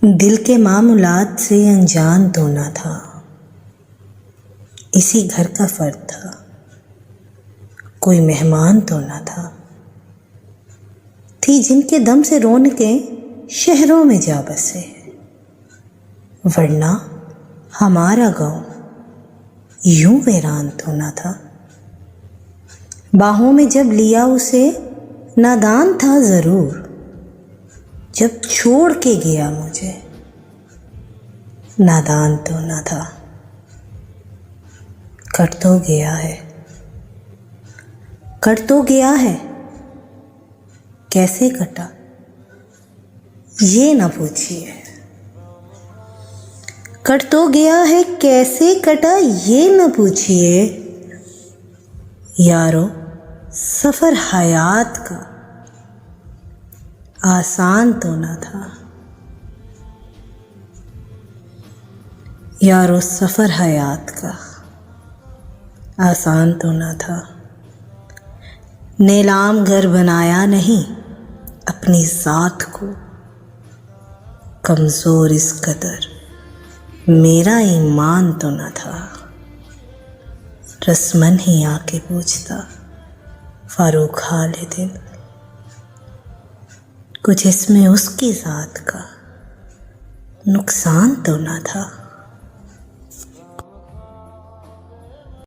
दिल के मामूलात से अनजान तो ना था, इसी घर का फर्द था, कोई मेहमान तो ना था। थी जिनके दम से रौनकें शहरों में जा बसे, वरना हमारा गाँव यूं वीरान तो ना था। बाहों में जब लिया उसे नादान था ज़रूर, जब छोड़ के गया मुझे नादान तो ना था। कट तो गया है, कट तो गया है, कैसे कटा ये न पूछिए। कट तो गया है, कैसे कटा ये न पूछिए। यारो सफ़र हयात का आसान तो न था। यारो सफ़र हयात का आसान तो न था। नीलाम घर बनाया नहीं अपनी ज़ात को, कमज़ोर इस कदर मेरा ईमान तो न था। रस्मन ही आके पूछता फ़ारूक हाले दिल, कुछ इसमें उसकी ज़ात का नुकसान तो न था।